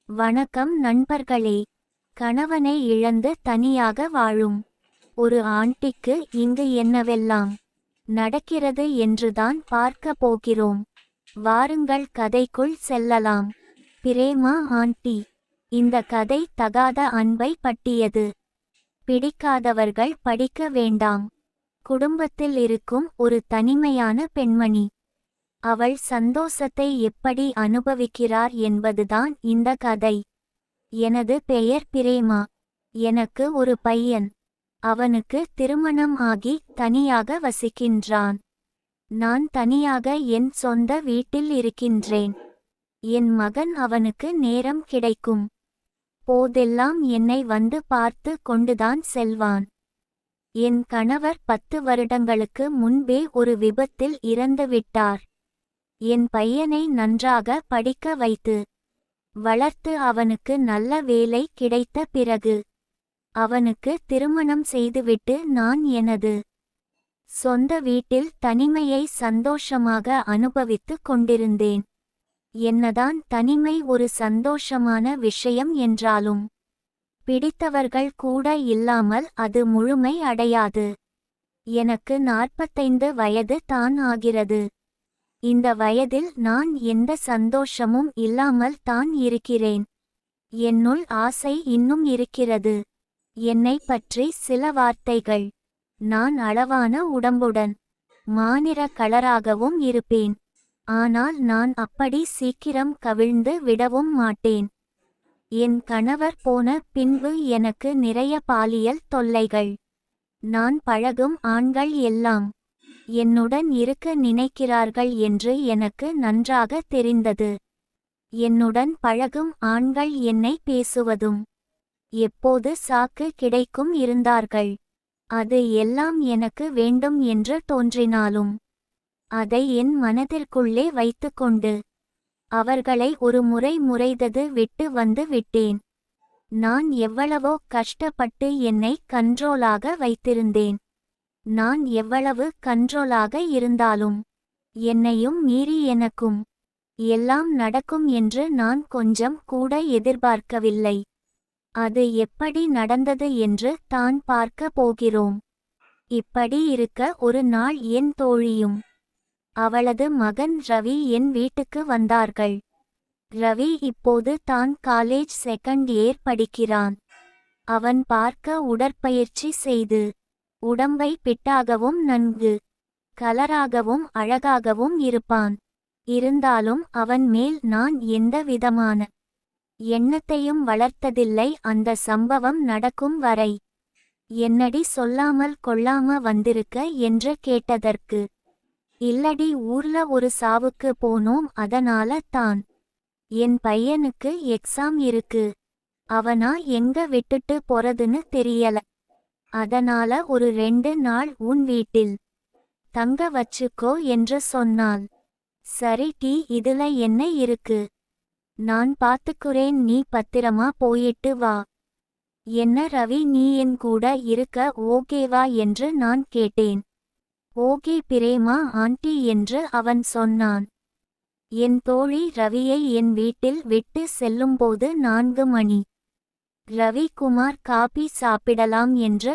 வணக்கம் நண்பர்களே. கணவனை இழந்து தனியாக வாழும் ஒரு ஆண்டிக்கு இங்கு என்னவெல்லாம் நடக்கிறது என்றுதான் பார்க்க போகிறோம். வாருங்கள் கதைக்குள் செல்லலாம். பிரேமா ஆண்டி. இந்த கதை தகாத அன்பை பற்றியது. பிடிக்காதவர்கள் படிக்க வேண்டாம். குடும்பத்தில் இருக்கும் ஒரு தனிமையான பெண்மணி. அவள் சந்தோஷத்தை எப்படி அனுபவிக்கிறார் என்பதுதான் இந்த கதை. எனது பெயர் பிரேமா. எனக்கு ஒரு பையன். அவனுக்கு திருமணம் ஆகி தனியாக வசிக்கின்றான். நான் தனியாக என் சொந்த வீட்டில் இருக்கின்றேன். என் மகன் அவனுக்கு நேரம் கிடைக்கும் போதெல்லாம் என்னை வந்து பார்த்து கொண்டுதான் செல்வான். என் கணவர் 10 வருடங்களுக்கு முன்பே ஒரு விபத்தில் இறந்துவிட்டார். என் பையனை நன்றாக படிக்க வைத்து வளர்த்து அவனுக்கு நல்ல வேலை கிடைத்த பிறகு அவனுக்கு திருமணம் செய்துவிட்டு நான் எனது சொந்த வீட்டில் தனிமையை சந்தோஷமாக அனுபவித்துக் கொண்டிருந்தேன். என்னதான் தனிமை ஒரு சந்தோஷமான விஷயம் என்றாலும் பிடித்தவர்கள் கூட இல்லாமல் அது முழுமை அடையாது. எனக்கு 45 வயது தான் ஆகிறது. இந்த வயதில் நான் எந்த சந்தோஷமும் இல்லாமல் தான் இருக்கிறேன். என்னுள் ஆசை இன்னும் இருக்கிறது. என்னை பற்றி சில வார்த்தைகள். நான் அளவான உடம்புடன் மாநிற கலராகவும் இருப்பேன். ஆனால் நான் அப்படி சீக்கிரம் கவிழ்ந்து விடவும் மாட்டேன். என் கணவர் போன பின்பு எனக்கு நிறைய பாலியல் தொல்லைகள். நான் பழகும் ஆண்கள் எல்லாம் என்னுடன் இருக்க நினைக்கிறார்கள் என்று எனக்கு நன்றாக தெரிந்தது. என்னுடன் பழகும் ஆண்கள் என்னை பேசுவதும் எப்போது சாக்கு கிடைக்கும் இருந்தார்கள். அது எல்லாம் எனக்கு வேண்டும் என்று தோன்றினாலும் அதை என் மனதிற்குள்ளே வைத்துக்கொண்டு அவர்களை ஒரு முறைதது விட்டு வந்து விட்டேன். நான் எவ்வளவோ கஷ்டப்பட்டு என்னை கண்ட்ரோலாக வைத்திருந்தேன். நான் எவ்வளவு கண்ட்ரோலாக இருந்தாலும் என்னையும் மீறி எனக்கும் எல்லாம் நடக்கும் என்று நான் கொஞ்சம் கூட எதிர்பார்க்கவில்லை. அது எப்படி நடந்தது என்று தான் பார்க்க போகிறோம். இப்படி இருக்க ஒரு நாள் என் தோழியும் அவளது மகன் ரவி என் வீட்டுக்கு வந்தார்கள். ரவி இப்போது தான் காலேஜ் செகண்ட் இயர் படிக்கிறான். அவன் பார்க்க உடற்பயிற்சி செய்து உடம்பை பிட்டாகவும் நன்கு கலராகவும் அழகாகவும் இருப்பான். இருந்தாலும் அவன் மேல் நான் எந்த விதமான எண்ணத்தையும் வளர்த்ததில்லை. அந்த சம்பவம் நடக்கும் வரை என்னடி சொல்லாமல் கொள்ளாம வந்திருக்க என்று கேட்டதற்கு, இல்லடி ஊர்ல ஒரு சாவுக்கு போனோம், அதனால தான். என் பையனுக்கு எக்ஸாம் இருக்கு. அவனா எங்க விட்டுட்டு போறதுன்னு தெரியல. அதனால ஒரு 2 நாள் உன் வீட்டில் தங்க வச்சுக்கோ என்று சொன்னாள். சரி டி, இதுல என்ன இருக்கு, நான் பாத்துக்குறேன், நீ பத்திரமா போயிட்டு வா. என்ன ரவி, நீ என் கூட இருக்க ஓகேவா என்று நான் கேட்டேன். ஓகே பிரேமா ஆண்டி என்று அவன் சொன்னான். என் தோழி ரவியை என் வீட்டில் விட்டு செல்லும்போது 4 மணி. ரவி குமார் காபி சாப்பிடலாம் என்று